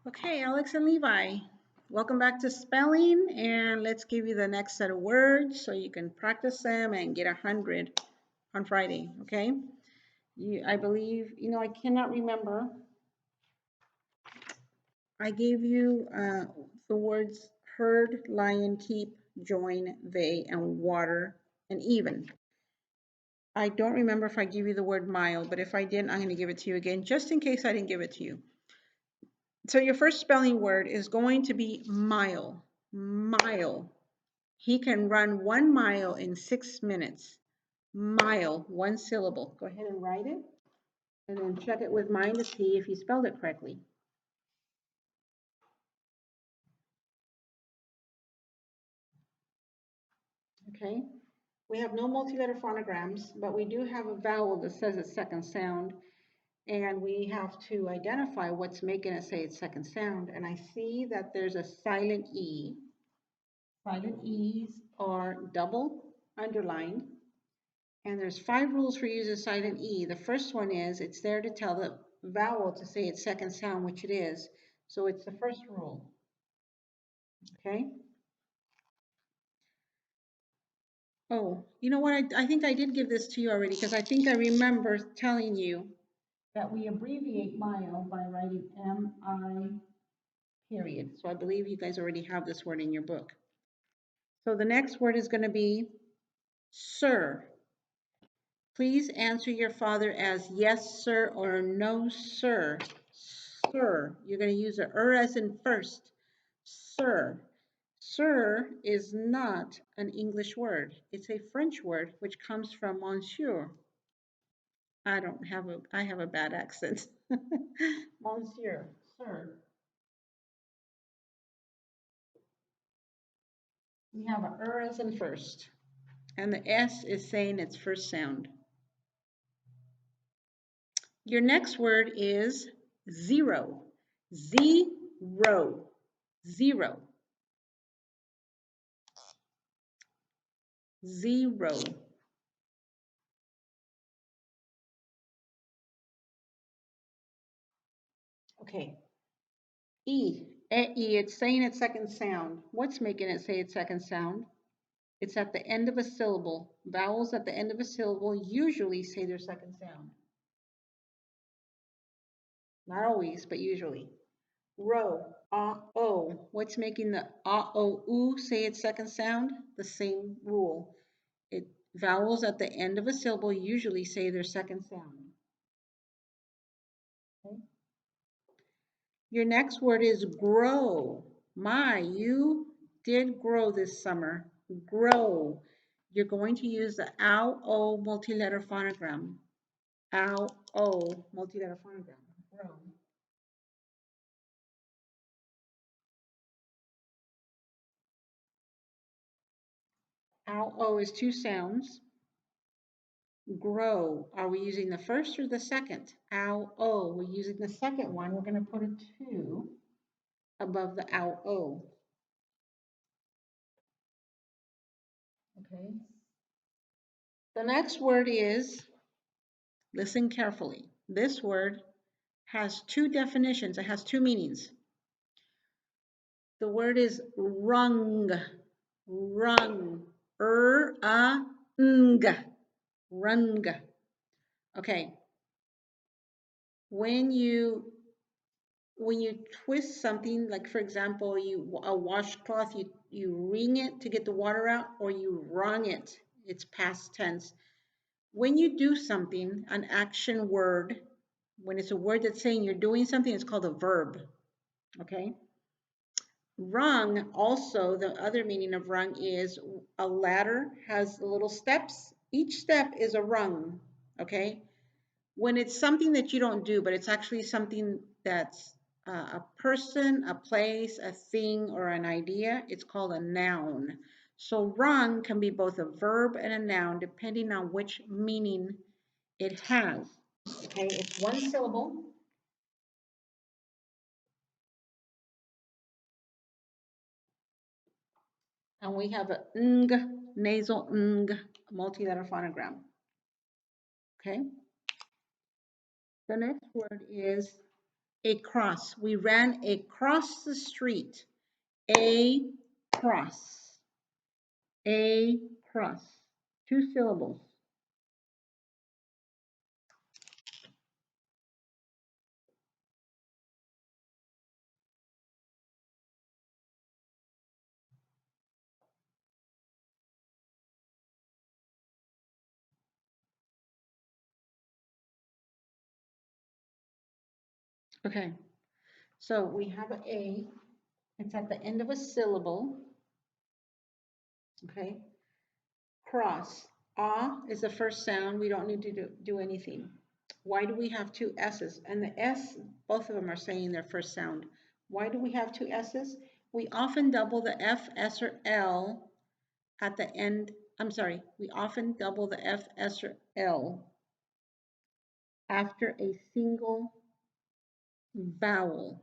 Okay, Alex and Levi, welcome back to spelling, and let's give you the next set of words so you can practice them and get 100 on Friday, okay? I believe, I cannot remember. I gave you the words herd, lion, keep, join, they, and water, and even. I don't remember if I gave you the word mile, but if I didn't, I'm going to give it to you again, just in case I didn't give it to you. So your first spelling word is going to be mile. Mile. He can run 1 mile in 6 minutes. Mile, one syllable. Go ahead and write it, and then check it with mine to see if you spelled it correctly. Okay. We have no multi-letter phonograms, but we do have a vowel that says its second sound, and we have to identify what's making it say its second sound. And I see that there's a silent E. Silent E's are double underlined. And there's 5 rules for using silent E. The first one is it's there to tell the vowel to say its second sound, which it is. So it's the first rule. Okay? Oh, you know what? I think I did give this to you already because I think I remember telling you that we abbreviate mile by writing M-I period. So I believe you guys already have this word in your book. So the next word is going to be sir. Please answer your father as yes, sir, or no, sir. Sir. You're going to use a as in first. Sir. Sir is not an English word. It's a French word which comes from monsieur. I have a bad accent. Monsieur, sir. We have a as in first. And the S is saying its first sound. Your next word is zero. Zero. Zero. Zero. Okay. E. E. It's saying its second sound. What's making it say its second sound? It's at the end of a syllable. Vowels at the end of a syllable usually say their second sound. Not always, but usually. Ro. O. What's making the O say its second sound? The same rule. Vowels at the end of a syllable usually say their second sound. Okay. Your next word is grow. My, you did grow this summer. Grow. You're going to use the ow-o multi-letter phonogram. Ow-o multi-letter phonogram. Grow. Ow-o is 2 sounds. Grow. Are we using the first or the second? Ow-o. We're using the second one. We're going to put a 2 above the ow-o. Okay. The next word is, listen carefully. This word has 2 definitions. It has 2 meanings. The word is rung. Rung. Ng. Rung. Okay. When you twist something, like for example, a washcloth, you wring it to get the water out, or you wrung it. It's past tense. When you do something, an action word, when it's a word that's saying you're doing something, it's called a verb. Okay? Rung, also, the other meaning of rung is a ladder has little steps. Each step is a rung. Okay? When it's something that you don't do, but it's actually something that's a person, a place, a thing, or an idea, it's called a noun. So rung can be both a verb and a noun depending on which meaning it has. Okay, it's 1 syllable. And we have a ng, nasal ng, multi-letter phonogram. Okay. The next word is Across. We ran across the street. A cross. A cross. 2 syllables. Okay. So we have an A. It's at the end of a syllable. Okay. Cross. Ah is the first sound. We don't need to do anything. Why do we have 2 S's? And the S, both of them are saying their first sound. Why do we have 2 S's? We often double the F, S, or L at the end. I'm sorry. We often double the F, S, or L after a single vowel.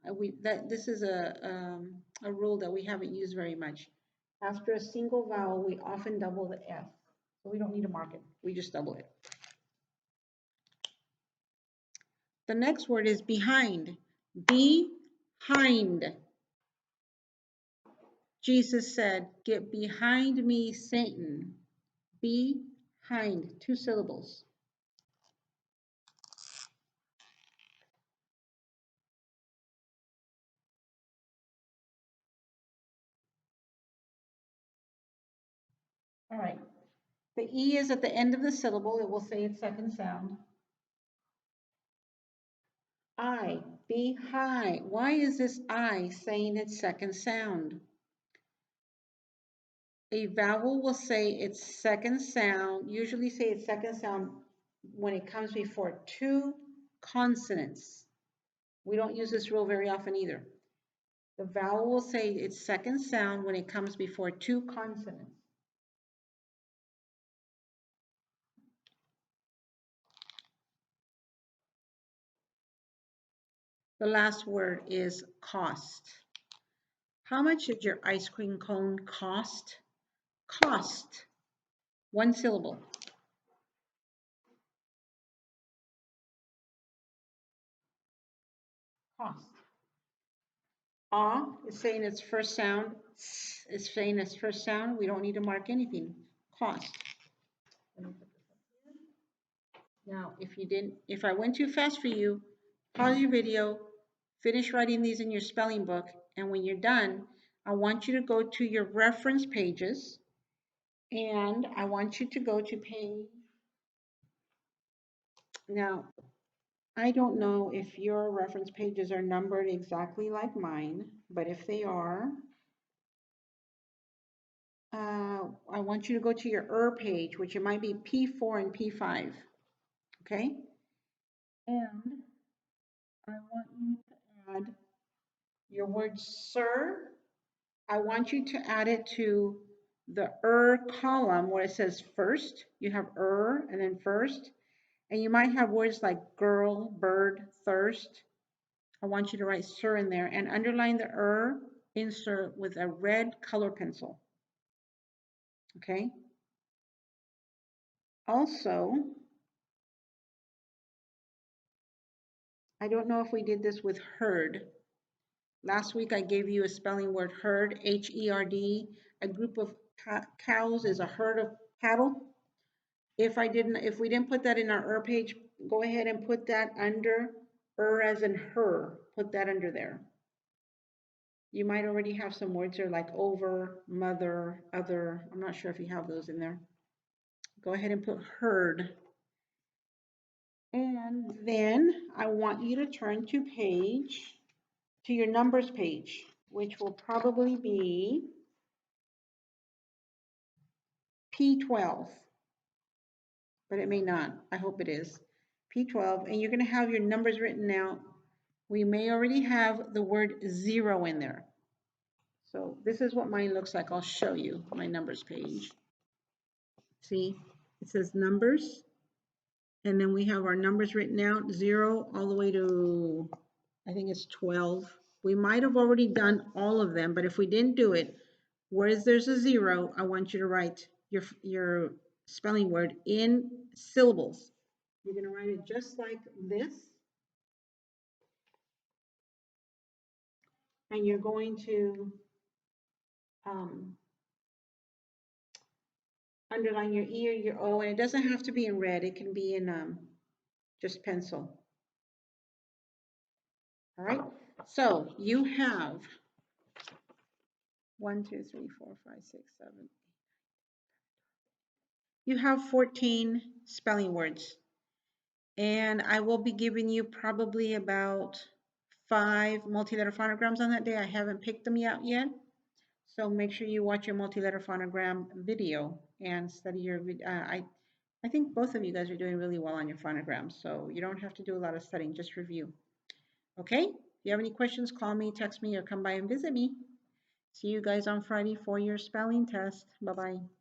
This is a rule that we haven't used very much. After a single vowel, we often double the F. So we don't need to mark it. We just double it. The next word is behind. Behind. Jesus said, "Get behind me, Satan." Behind. 2 syllables. All right. The E is at the end of the syllable. It will say its second sound. I. Behind. Why is this I saying its second sound? A vowel will say its second sound, usually say its second sound when it comes before 2 consonants. We don't use this rule very often either. The vowel will say its second sound when it comes before 2 consonants. The last word is cost. How much did your ice cream cone cost? Cost. 1 syllable. Cost. Ah is saying its first sound. S is saying its first sound. We don't need to mark anything. Cost. Now, if I went too fast for you, pause your video, finish writing these in your spelling book, and when you're done, I want you to go to your reference pages, and I want you to go to page. Now, I don't know if your reference pages are numbered exactly like mine, but if they are, I want you to go to your page, which it might be P4 and P5, okay? And I want you to add your word sir. I want you to add it to the column where it says first. You have and then first. And you might have words like girl, bird, thirst. I want you to write sir in there and underline the insert with a red color pencil. Okay? Also, I don't know if we did this with herd. Last week I gave you a spelling word herd, H-E-R-D. A group of cows is a herd of cattle. If we didn't put that in our page, go ahead and put that under as in her. Put that under there. You might already have some words there like over, mother, other. I'm not sure if you have those in there. Go ahead and put herd. And then I want you to turn to your numbers page, which will probably be P12, but it may not. I hope it is. P12, and you're going to have your numbers written out. We may already have the word 0 in there. So this is what mine looks like. I'll show you my numbers page. See, it says numbers, and then we have our numbers written out, 0 all the way to, I think it's 12. We might have already done all of them, but if we didn't do it, where there's a 0, I want you to write your spelling word in syllables. You're going to write it just like this. and you're going to um, underline your E or your O, and it doesn't have to be in red. It can be in just pencil. All right. So you have 1, 2, 3, 4, 5, 6, 7. You have 14 spelling words. And I will be giving you probably about 5 multi-letter phonograms on that day. I haven't picked them out yet. So make sure you watch your multi-letter phonogram video and study your I think both of you guys are doing really well on your phonograms, so you don't have to do a lot of studying, just review. Okay? If you have any questions, call me, text me, or come by and visit me. See you guys on Friday for your spelling test. Bye-bye.